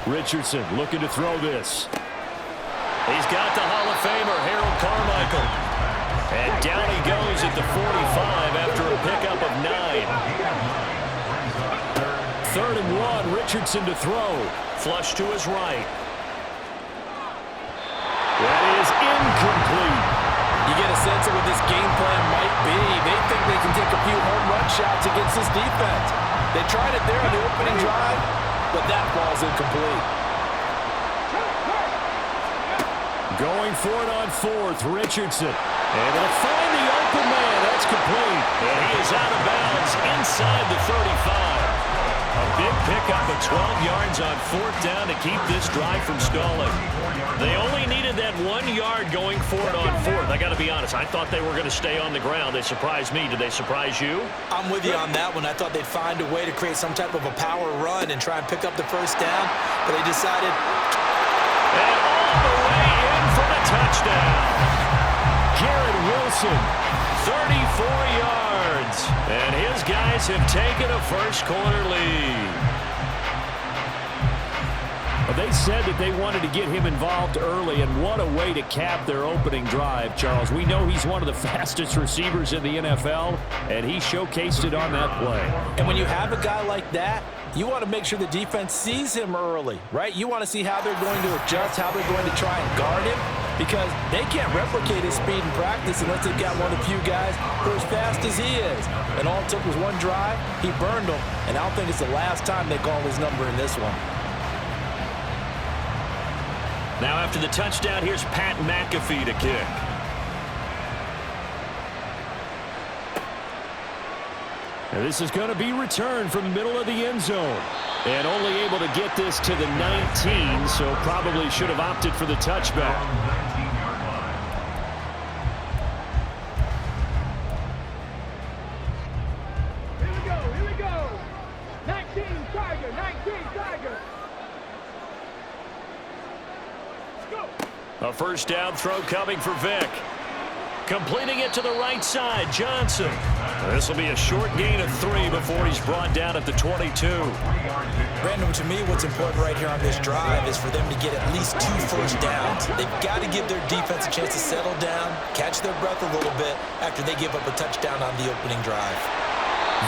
Richardson looking to throw this. He's got the Hall of Famer, Harold Carmichael. And down he goes at the 45 after a pickup of 9. 3rd and 1, Richardson to throw. Flush to his right. That is incomplete. You get a sense of what this game plan might be. They think they can take a few home run shots against this defense. They tried it there on the opening drive, but that ball's incomplete. Going for it on 4th, Richardson. Able to find the open man. That's complete. And he is out of bounds inside the 35. A big pickup of 12 yards on 4th down to keep this drive from stalling. They only needed that 1 yard going for it on 4th. I got to be honest, I thought they were going to stay on the ground. They surprised me. Did they surprise you? I'm with you on that one. I thought they'd find a way to create some type of a power run and try and pick up the 1st down, but they decided. And all the way in for the touchdown. Garrett Wilson, 34 yards. And his guys have taken a first-quarter lead. Well, they said that they wanted to get him involved early, and what a way to cap their opening drive, Charles. We know he's one of the fastest receivers in the NFL, and he showcased it on that play. And when you have a guy like that, you want to make sure the defense sees him early, right? You want to see how they're going to adjust, how they're going to try and guard him, because they can't replicate his speed in practice unless they've got one of the few guys who are as fast as he is. And all it took was one drive. He burned them, and I don't think it's the last time they call his number in this one. Now after the touchdown, here's Pat McAfee to kick. And this is going to be returned from the middle of the end zone. And only able to get this to the 19, so probably should have opted for the touchback. Here we go. 19 Tiger, 19 Tiger. A first down throw coming for Vick. Completing it to the right side, Johnson. This will be a short gain of 3 before he's brought down at the 22. Brandon, to me, what's important right here on this drive is for them to get at least 2 first downs. They've got to give their defense a chance to settle down, catch their breath a little bit after they give up a touchdown on the opening drive.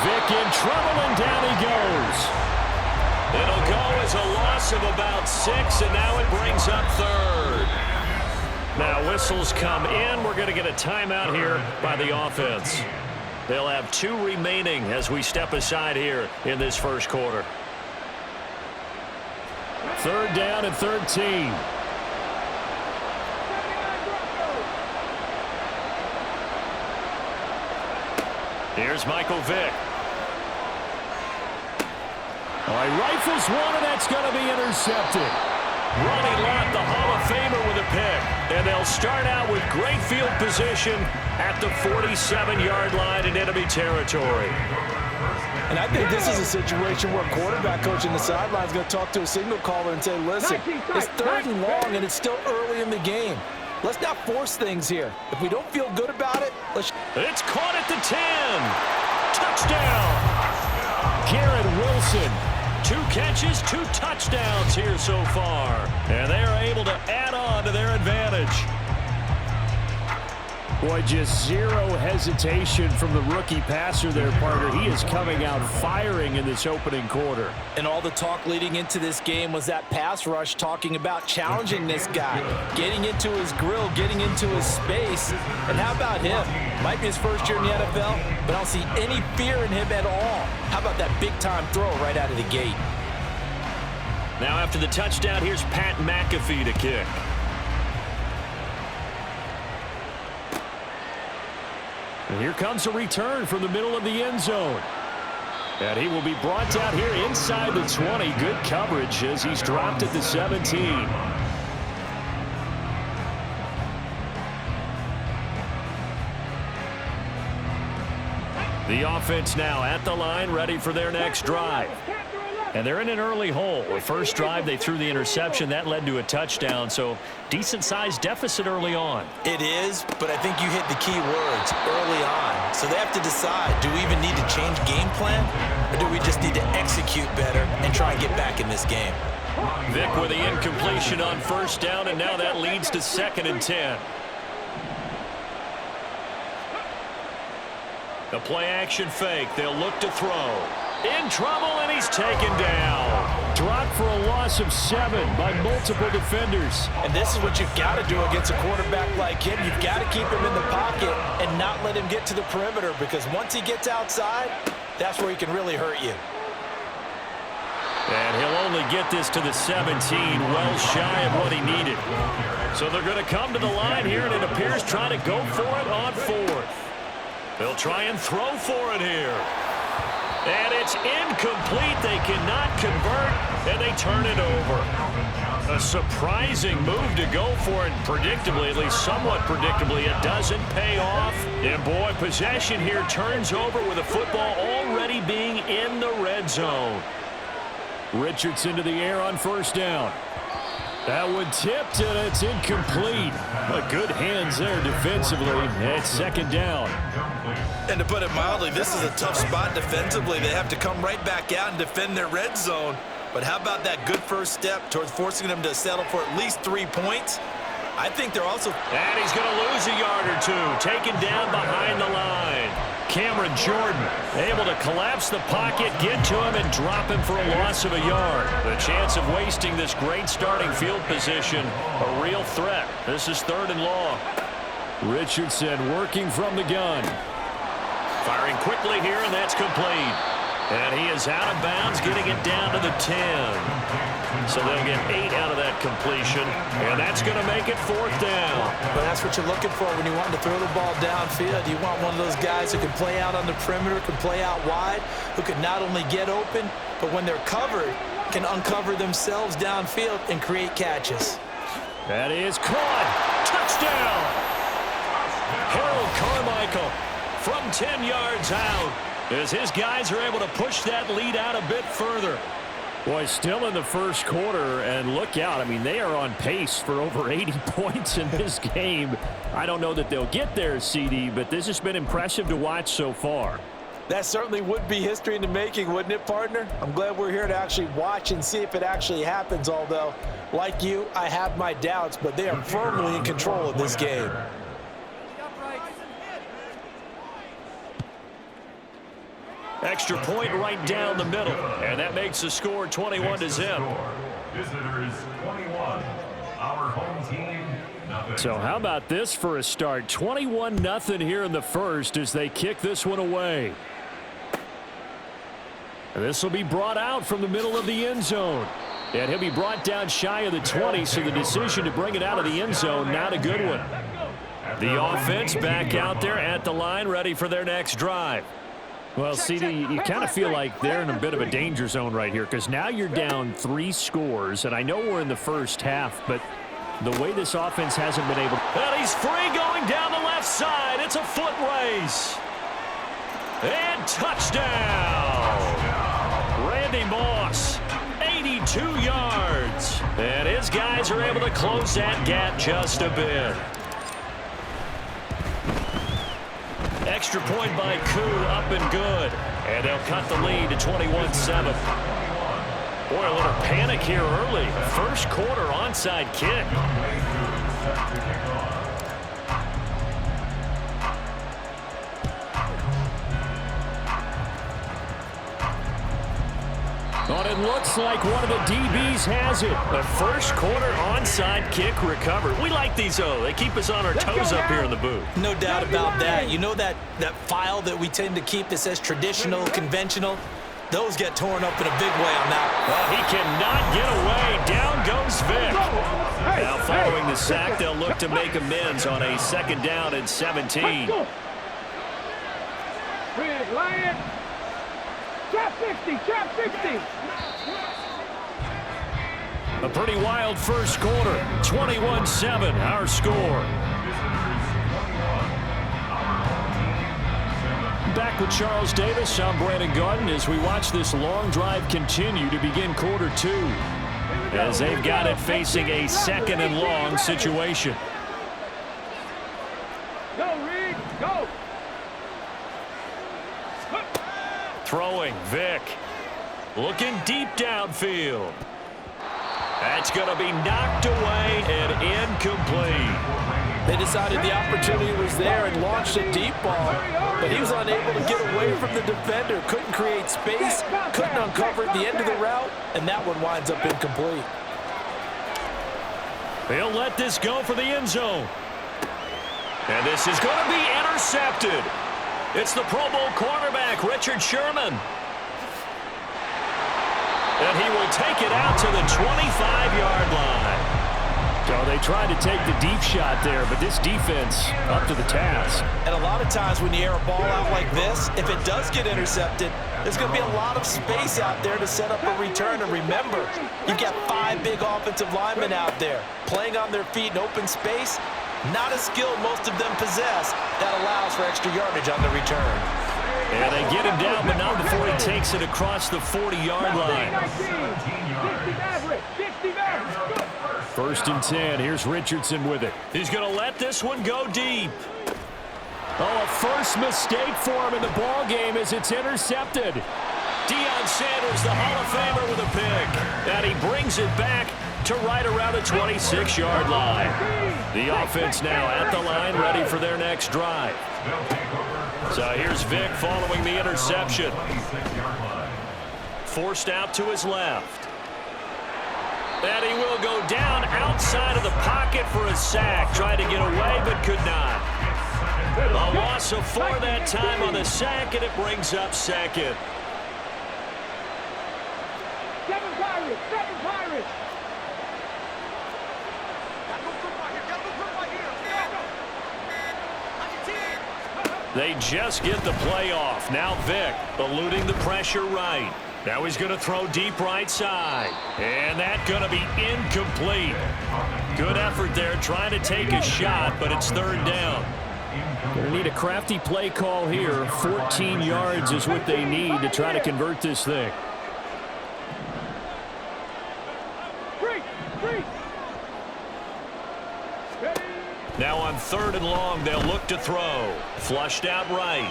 Vick in trouble, and down he goes. It'll go as a loss of about 6, and now it brings up 3rd. Now whistles come in. We're going to get a timeout here by the offense. They'll have 2 remaining as we step aside here in this first quarter. 3rd down and 13. Here's Michael Vick. Oh, he rifles one, and that's going to be intercepted. Ronnie Lott, the Hall of Famer, with a pick. And they'll start out with great field position at the 47-yard line in enemy territory. And I think this is a situation where a quarterback coach in the sideline is going to talk to a signal caller and say, listen, it's 3rd and long, and it's still early in the game. Let's not force things here. If we don't feel good about it, let's... It's caught at the 10. Touchdown. Garrett Wilson. 2 catches, 2 touchdowns here so far. And they are able to add on to their advantage. Boy, just zero hesitation from the rookie passer there, partner. He is coming out firing in this opening quarter. And all the talk leading into this game was that pass rush talking about challenging this guy, getting into his grill, getting into his space. And how about him? Might be his first year in the NFL, but I don't see any fear in him at all. How about that big-time throw right out of the gate? Now after the touchdown, here's Pat McAfee to kick. And here comes a return from the middle of the end zone. And he will be brought down here inside the 20. Good coverage as he's dropped at the 17. The offense now at the line, ready for their next drive. And they're in an early hole. The first drive, they threw the interception. That led to a touchdown, so decent-sized deficit early on. It is, but I think you hit the key words, early on. So they have to decide, do we even need to change game plan? or do we just need to execute better and try and get back in this game? Vic with the incompletion on first down, and now that leads to 2nd and 10. The play-action fake. They'll look to throw. In trouble, and he's taken down. Dropped for a loss of 7 by multiple defenders. And this is what you've got to do against a quarterback like him. You've got to keep him in the pocket and not let him get to the perimeter, because once he gets outside, that's where he can really hurt you. And he'll only get this to the 17, well shy of what he needed. So they're going to come to the line here, and it appears trying to go for it on 4th. They'll try and throw for it here. And it's incomplete. They cannot convert, and they turn it over. A surprising move to go for it, predictably, at least somewhat predictably. It doesn't pay off. And, boy, possession here turns over with the football already being in the red zone. Richardson to the air on first down. That one tipped, and it's incomplete. But good hands there defensively. It's 2nd down. And to put it mildly, this is a tough spot defensively. They have to come right back out and defend their red zone. But how about that good first step towards forcing them to settle for at least 3 points? I think they're also... And he's going to lose a yard or 2. Taken down behind the line. Cameron Jordan able to collapse the pocket, get to him, and drop him for a loss of a yard. The chance of wasting this great starting field position, a real threat. This is 3rd and long. Richardson working from the gun. Firing quickly here, and that's complete. And he is out of bounds, getting it down to the 10. So they'll get 8 out of that completion, and that's going to make it 4th down. But that's what you're looking for when you want to throw the ball downfield. You want one of those guys who can play out on the perimeter, can play out wide, who can not only get open, but when they're covered, can uncover themselves downfield and create catches. That is caught. Touchdown! Harold Carmichael from 10 yards out, as his guys are able to push that lead out a bit further. Boy, still in the first quarter, and look out. I mean, they are on pace for over 80 points in this game. I don't know that they'll get there, CD, but this has been impressive to watch so far. That certainly would be history in the making, wouldn't it, partner? I'm glad we're here to actually watch and see if it actually happens, although, like you, I have my doubts, but they are firmly in control of this game. Extra point right down the middle, and that makes the score 21-0. Visitors 21, our home team nothing. So how about this for a start? 21-0 here in the first as they kick this one away. This will be brought out from the middle of the end zone. And he'll be brought down shy of the 20, so the decision to bring it out of the end zone, not a good one. The offense back out there at the line, ready for their next drive. Well, CD, you kind of feel like they're in a bit of a danger zone right here, because now you're down 3 scores, and I know we're in the first half, but the way this offense hasn't been able to... And he's free going down the left side. It's a foot race. And touchdown. Randy Moss, 82 yards. And his guys are able to close that gap just a bit. Extra point by Koo, up and good. And they'll cut the lead to 21-7. Boy, a little panic here early. First quarter onside kick. But it looks like one of the DBs has it. The first quarter onside kick recovered. We like these, though. They keep us on our toes up here in the booth. No doubt about that. You know that file that we tend to keep that says traditional, conventional? Those get torn up in a big way on that. Well, he cannot get away. Down goes Vic. Now following the sack, they'll look to make amends on a 2nd down and 17. Red Lion. Trap 60, trap 60. A pretty wild first quarter. 21-7, our score. Back with Charles Davis, I'm Brandon Garden as we watch this long drive continue to begin quarter 2. As they've got it facing a 2nd and long situation. Go, Reed, go. Throwing, Vic. Looking deep downfield. That's going to be knocked away and incomplete. They decided the opportunity was there and launched a deep ball, but he was unable to get away from the defender. Couldn't create space, couldn't uncover at the end of the route, and that one winds up incomplete. He'll let this go for the end zone. And this is going to be intercepted. It's the Pro Bowl cornerback, Richard Sherman. And he will take it out to the 25-yard line. So they tried to take the deep shot there, but this defense up to the task. And a lot of times when you air a ball out like this, if it does get intercepted, there's going to be a lot of space out there to set up a return. And remember, you've got 5 big offensive linemen out there playing on their feet in open space. Not a skill most of them possess. That allows for extra yardage on the return. And they get him down, but not before he takes it across the 40-yard line. 1st and 10. Here's Richardson with it. He's going to let this one go deep. Oh, a first mistake for him in the ball game as it's intercepted. Deion Sanders, the Hall of Famer, with a pick. And he brings it back to right around the 26-yard line. The offense now at the line, ready for their next drive. So here's Vic following the interception. Forced out to his left. And he will go down outside of the pocket for a sack. Tried to get away, but could not. A loss of 4 that time on the sack, and it brings up 2nd. 7 Pirates! 7 Pirates! They just get the play off. Now Vic eluding the pressure right. Now he's going to throw deep right side. And that's going to be incomplete. Good effort there trying to take a shot, but it's 3rd down. Going to need a crafty play call here. 14 yards is what they need to try to convert this thing. Now on 3rd and long, they'll look to throw. Flushed out right.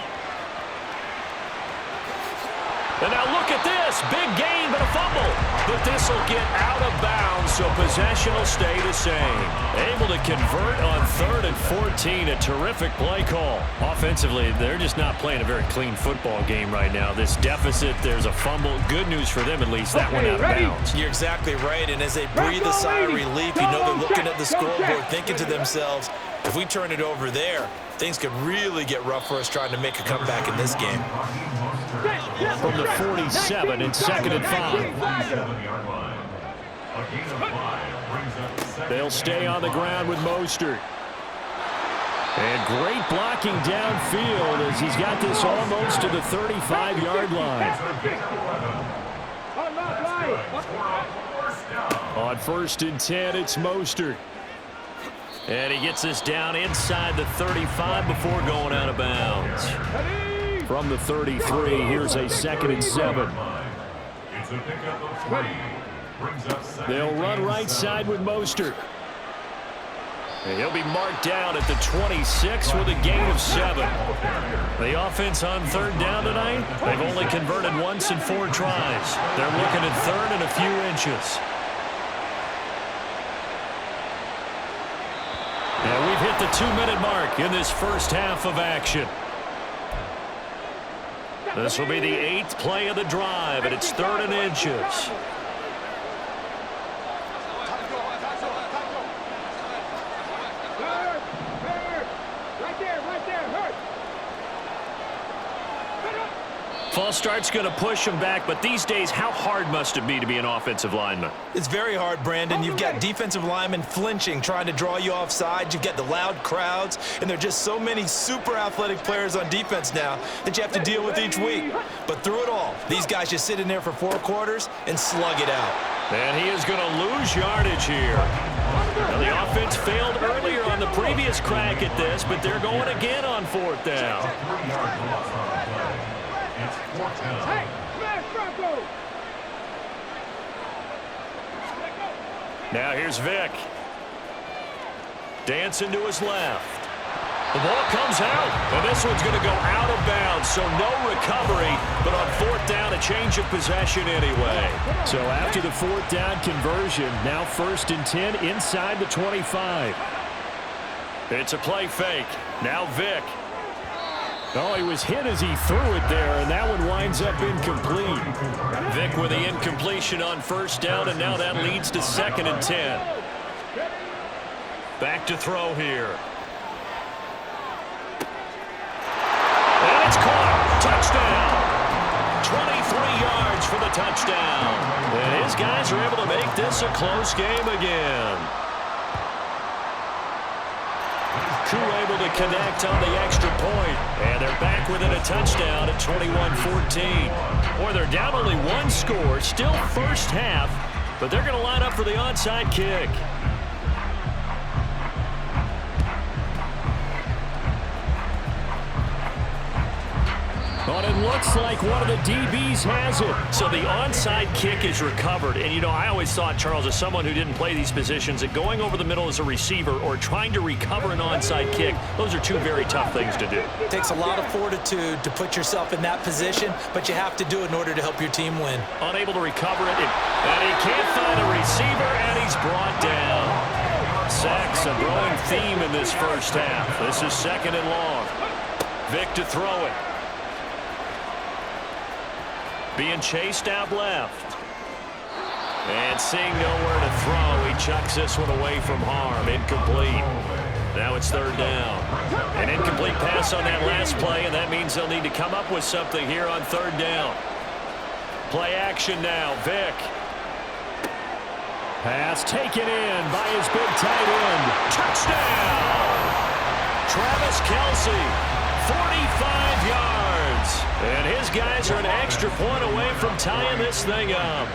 And now look at this. Big gain, but a fumble. But this will get out of bounds, so possession will stay the same. Able to convert on 3rd and 14. A terrific play call. Offensively, they're just not playing a very clean football game right now. This deficit, there's a fumble. Good news for them, at least. That one out of bounds. You're exactly right. And as they breathe a sigh of relief, you know they're looking at the scoreboard, thinking to themselves, if we turn it over there, things could really get rough for us trying to make a comeback in this game. From the 47 and 2nd and 5. They'll stay on the ground with Mostert. And great blocking downfield as he's got this almost to the 35-yard line. On 1st and 10, it's Mostert. And he gets this down inside the 35 before going out of bounds. From the 33, here's a 2nd and 7. They'll run right side with Mostert. And he'll be marked down at the 26 with a gain of 7. The offense on 3rd down tonight, they've only converted once in 4 tries. They're looking at 3rd and a few inches. And we've hit the 2-minute mark in this first half of action. This will be the 8th play of the drive, and it's 3rd and inches. False start's going to push him back, but these days, how hard must it be to be an offensive lineman? It's very hard, Brandon. You've got defensive linemen flinching, trying to draw you off sides. You've got the loud crowds, and there are just so many super athletic players on defense now that you have to deal with each week. But through it all, these guys just sit in there for 4 quarters and slug it out. And he is going to lose yardage here. Now, the offense failed earlier on the previous crack at this, but they're going again on 4th down. Hey, smash Bronco! Now here's Vic. Dancing to his left. The ball comes out, and this one's going to go out of bounds, so no recovery, but on fourth down, a change of possession anyway. So after the fourth down conversion, now 1st and 10 inside the 25. It's a play fake. Now Vick. Oh, he was hit as he threw it there, and that one winds up incomplete. Vick with the incompletion on first down, and now that leads to 2nd and 10. Back to throw here. And it's caught. Touchdown. 23 yards for the touchdown. And his guys are able to make this a close game again. Crew able to connect on the extra point. And they're back within a touchdown at 21-14. Or they're down only one score, still first half, but they're going to line up for the onside kick. But it looks like one of the DBs has it. So the onside kick is recovered. And, you know, I always thought, Charles, as someone who didn't play these positions, that going over the middle as a receiver or trying to recover an onside kick, those are two very tough things to do. It takes a lot of fortitude to put yourself in that position, but you have to do it in order to help your team win. Unable to recover it, and he can't find a receiver, and he's brought down. Sacks, a growing theme in this first half. This is 2nd and long. Vick to throw it. Being chased out left. And seeing nowhere to throw, he chucks this one away from harm. Incomplete. Now it's 3rd down. An incomplete pass on that last play, and that means they'll need to come up with something here on 3rd down. Play action now. Vick. Pass taken in by his big tight end. Touchdown! Travis Kelce, 45 yards. And his guys are an extra point away from tying this thing up.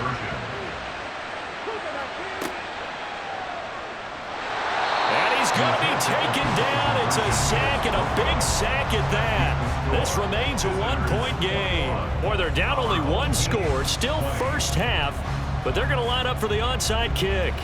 And he's going to be taken down. It's a sack, and a big sack at that. This remains a one-point game. Boy, they're down only one score, still first half, but they're going to line up for the onside kick.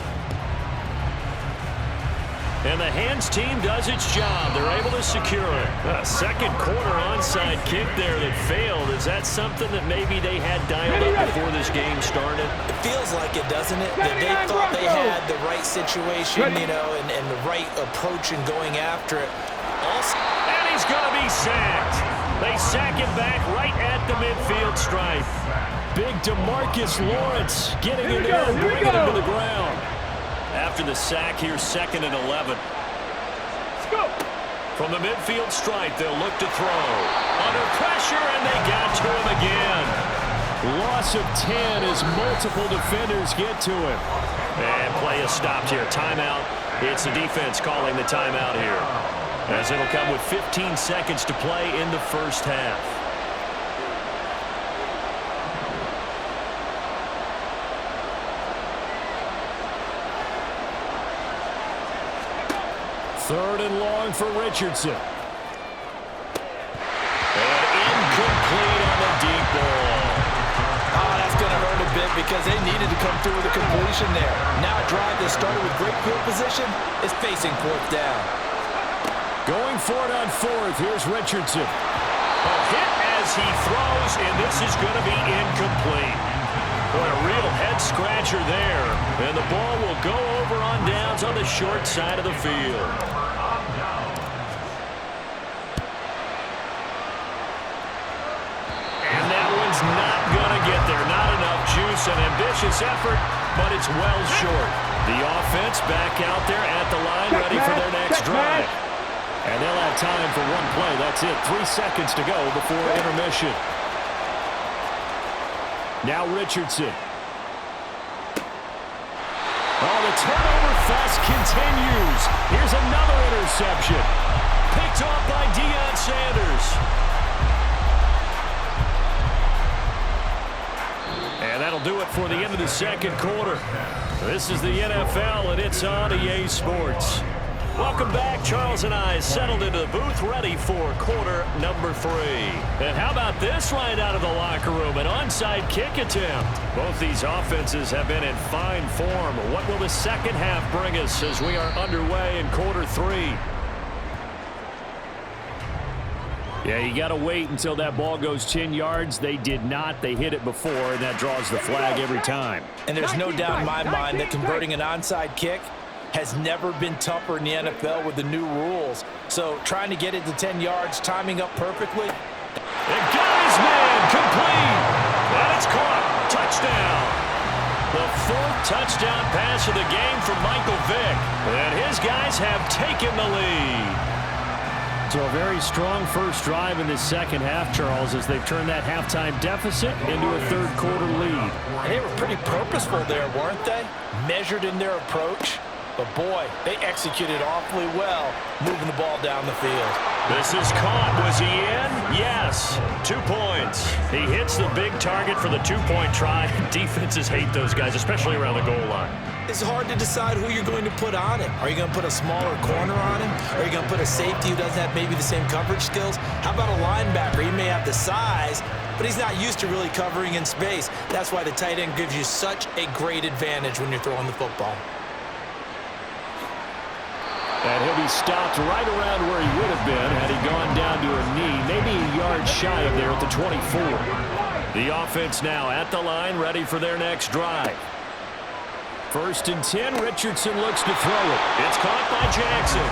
And the hands team does its job. They're able to secure it. A second quarter onside kick there that failed. Is that something that maybe they had dialed up before this game started? It feels like it, doesn't it? That they thought they had the right situation, you know, and the right approach in going after it. And he's going to be sacked. They sack him back right at the midfield stripe. Big DeMarcus Lawrence getting in there and bringing him to the ground. After the sack, here's 2nd and 11. From the midfield stripe, they'll look to throw. Under pressure, and they got to him again. Loss of 10 as multiple defenders get to him. And play is stopped here. Timeout. It's the defense calling the timeout here, as it'll come with 15 seconds to play in the first half. Third and long for Richardson. And incomplete on the deep ball. Oh, that's going to hurt a bit because they needed to come through with a completion there. Now a drive that started with great field position is facing 4th down. Going for it on 4th. Here's Richardson. A hit as he throws, and this is going to be incomplete. Boy, a real head-scratcher there. And the ball will go over on downs on the short side of the field. And that one's not going to get there. Not enough juice. An ambitious effort, but it's well short. The offense back out there at the line, ready for their next drive. And they'll have time for one play. That's it. 3 seconds to go before intermission. Now Richardson. Oh, the turnover fest continues. Here's another interception. Picked off by Deion Sanders. And that'll do it for the end of the second quarter. This is the NFL, and it's on EA Sports. Welcome back. Charles and I settled into the booth, ready for quarter number 3. And how about this right out of the locker room? An onside kick attempt. Both these offenses have been in fine form. What will the second half bring us as we are underway in quarter 3? Yeah, you got to wait until that ball goes 10 yards. They did not. They hit it before, and that draws the flag every time. And there's no doubt in my mind that converting an onside kick has never been tougher in the NFL with the new rules. So trying to get it to 10 yards, timing up perfectly. And got his man complete. And it's caught. Touchdown. The fourth touchdown pass of the game for Michael Vick. And his guys have taken the lead. So a very strong first drive in this second half, Charles, as they've turned that halftime deficit into a third-quarter lead. And they were pretty purposeful there, weren't they? Measured in their approach. But, boy, they executed awfully well moving the ball down the field. This is caught. Was he in? Yes. 2 points. He hits the big target for the two-point try. Defenses hate those guys, especially around the goal line. It's hard to decide who you're going to put on him. Are you going to put a smaller corner on him? Are you going to put a safety who doesn't have maybe the same coverage skills? How about a linebacker? He may have the size, but he's not used to really covering in space. That's why the tight end gives you such a great advantage when you're throwing the football. And he'll be stopped right around where he would have been had he gone down to a knee, maybe a yard shy of there at the 24. The offense now at the line, ready for their next drive. 1st and 10, Richardson looks to throw it. It's caught by Jackson.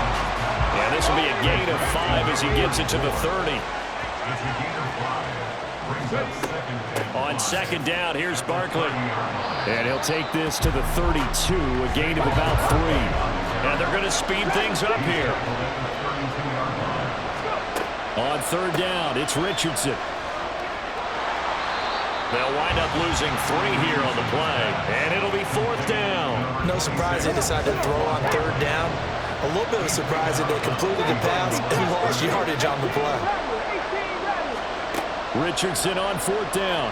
And this will be a gain of 5 as he gets it to the 30. On second down, here's Barkley. And he'll take this to the 32, a gain of about 3. And they're going to speed things up here. On 3rd down, it's Richardson. They'll wind up losing 3 here on the play. And it'll be 4th down. No surprise they decided to throw on 3rd down. A little bit of a surprise that they completed the pass and lost yardage on the play. Richardson on 4th down.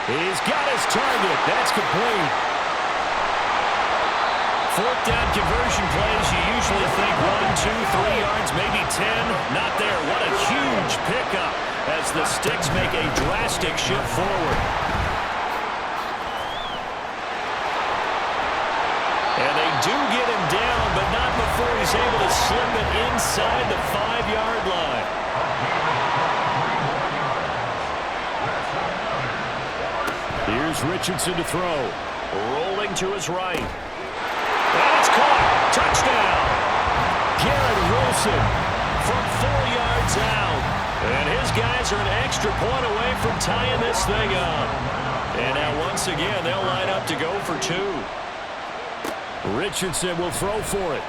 He's got his target. That's complete. 4th down conversion plays, you usually think 1, 2, 3 yards, maybe 10. Not there. What a huge pickup as the Sticks make a drastic shift forward. And they do get him down, but not before he's able to slip it inside the 5-yard line. Here's Richardson to throw. Rolling to his right. And it's caught. Touchdown. Garrett Wilson from 4 yards out. And his guys are an extra point away from tying this thing up. And now once again, they'll line up to go for 2. Richardson will throw for it.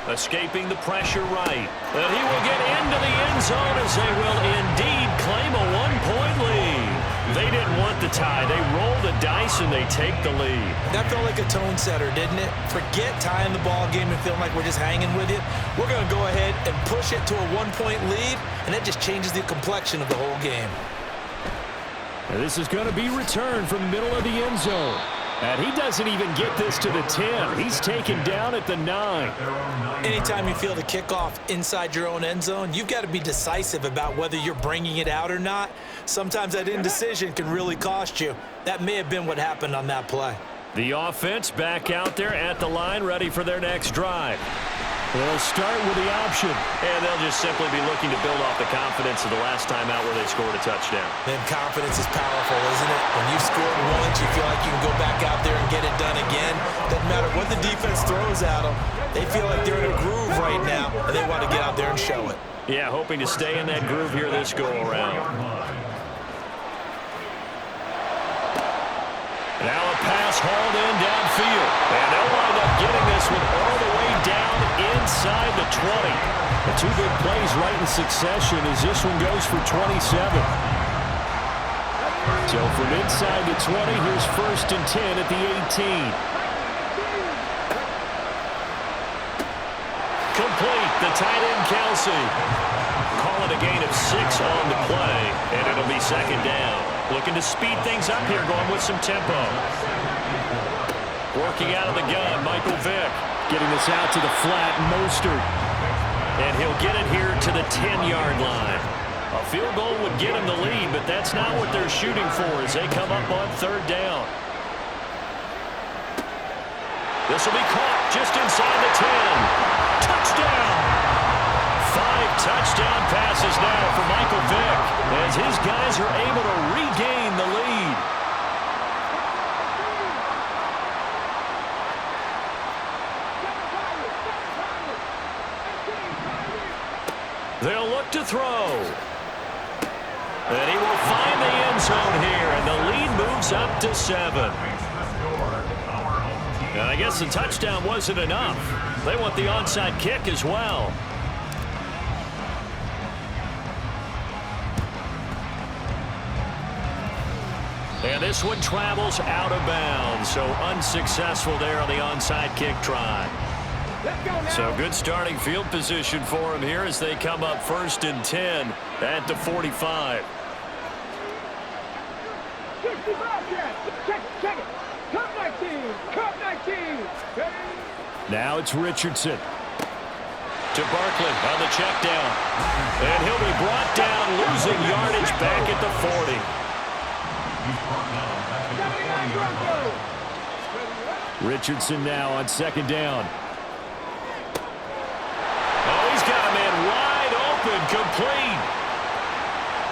Escaping the pressure right. And he will get into the end zone as they will indeed claim a 1-point lead. They didn't want the tie. They roll the dice and they take the lead. That felt like a tone setter, didn't it? Forget tying the ball game and feeling like we're just hanging with you. We're going to go ahead and push it to a 1-point lead, and that just changes the complexion of the whole game. And this is going to be returned from the middle of the end zone. And he doesn't even get this to the 10. He's taken down at the 9. Anytime you feel the kickoff inside your own end zone, you've got to be decisive about whether you're bringing it out or not. Sometimes that indecision can really cost you. That may have been what happened on that play. The offense back out there at the line, ready for their next drive. They'll start with the option. And they'll just simply be looking to build off the confidence of the last time out where they scored a touchdown. Then confidence is powerful, isn't it? When you've scored once, you feel like you can go back out there and get it done again. Doesn't matter what the defense throws at them. They feel like they're in a groove right now, and they want to get out there and show it. Yeah, hoping to stay in that groove here this go-around. Now a pass hauled in downfield. And they'll wind up getting this one all the way down inside the 20. The 2 big plays right in succession as this one goes for 27. So from inside the 20, here's 1st and 10 at the 18. Complete. The tight end, Kelsey. Call it a gain of 6 on the play, and it'll be 2nd down. Looking to speed things up here, going with some tempo. Working out of the gun, Michael Vick. Getting this out to the flat, Mostert. And he'll get it here to the 10-yard line. A field goal would get him the lead, but that's not what they're shooting for as they come up on 3rd down. This will be caught just inside the 10. Touchdown! 5 touchdown passes now for Michael Vick as his guys are able to regain the lead. They'll look to throw. And he will find the end zone here, and the lead moves up to 7. And I guess the touchdown wasn't enough. They want the onside kick as well. And this one travels out of bounds, so unsuccessful there on the onside kick try. So good starting field position for him here as they come up 1st and 10 at the 45. Check it. Cup 19. Now it's Richardson. To Barkley on the check down. And he'll be brought down, losing yardage back at the 40. Richardson now on 2nd down. Oh, he's got a man wide open, complete.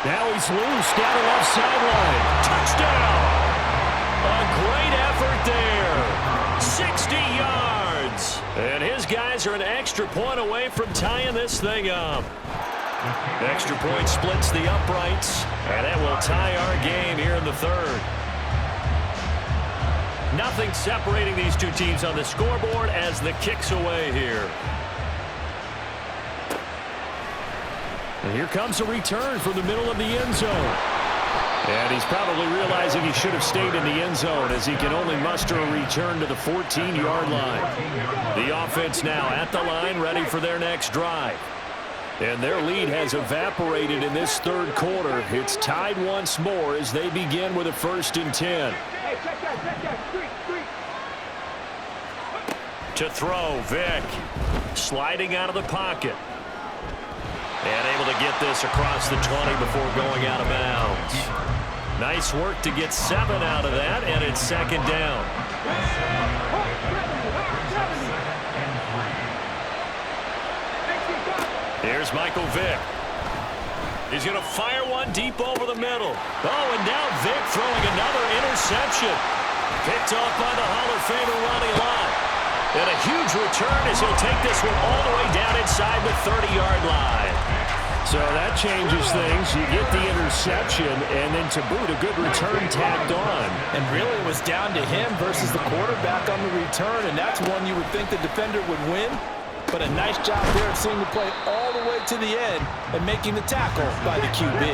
Now he's loose down the left sideline. Touchdown! A great effort there. 60 yards. And his guys are an extra point away from tying this thing up. Extra point splits the uprights, and that will tie our game here in the 3rd. Nothing separating these two teams on the scoreboard as the kick's away here. And here comes a return from the middle of the end zone. And he's probably realizing he should have stayed in the end zone as he can only muster a return to the 14-yard line. The offense now at the line, ready for their next drive. And their lead has evaporated in this 3rd quarter. It's tied once more as they begin with a 1st and 10. To throw, Vick. Sliding out of the pocket. And able to get this across the 20 before going out of bounds. Nice work to get 7 out of that, and it's 2nd down. Here's Michael Vick. He's going to fire one deep over the middle. Oh, and now Vick throwing another interception. Picked off by the Hall of Famer Ronnie Lott. And a huge return as he'll take this one all the way down inside the 30-yard line. So that changes things. You get the interception, and then to boot, a good return tacked on. And really it was down to him versus the quarterback on the return, and that's one you would think the defender would win. But a nice job there of seeing the play all the way to the end and making the tackle by the QB.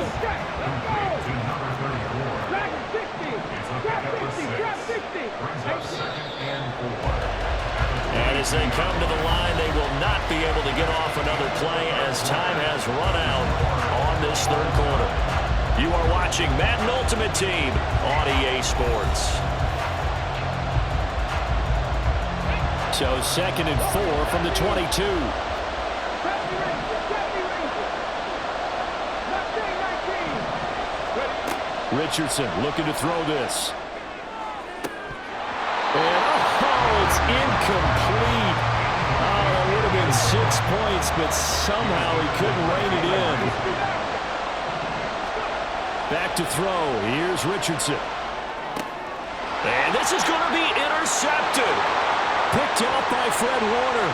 And as they come to the line, they will not be able to get off another play as time has run out on this 3rd quarter. You are watching Madden Ultimate Team on EA Sports. So 2nd and 4 from the 22. Richardson looking to throw this. And it's incomplete. Oh, that would have been 6 points, but somehow he couldn't rein it in. Back to throw. Here's Richardson. And this is going to be intercepted. Picked off by Fred Warner.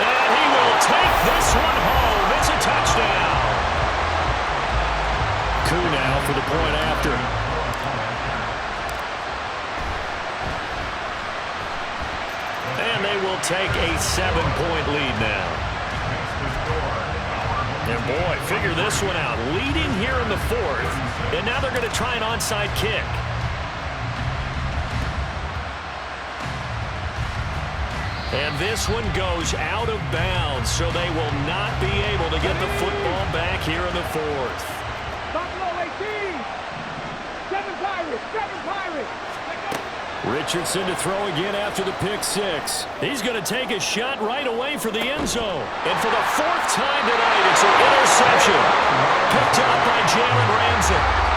And he will take this one home. It's a touchdown. Coup now for the point after. And they will take a 7-point lead now. And boy, figure this one out. Leading here in the 4th, and now they're going to try an onside kick. And this one goes out of bounds, so they will not be able to get the football back here in the 4th. Buffalo 18. 7 Pirates. Richardson to throw again after the pick 6. He's going to take a shot right away for the end zone. And for the 4th time tonight, it's an interception. Picked up by Jalen Ramsey.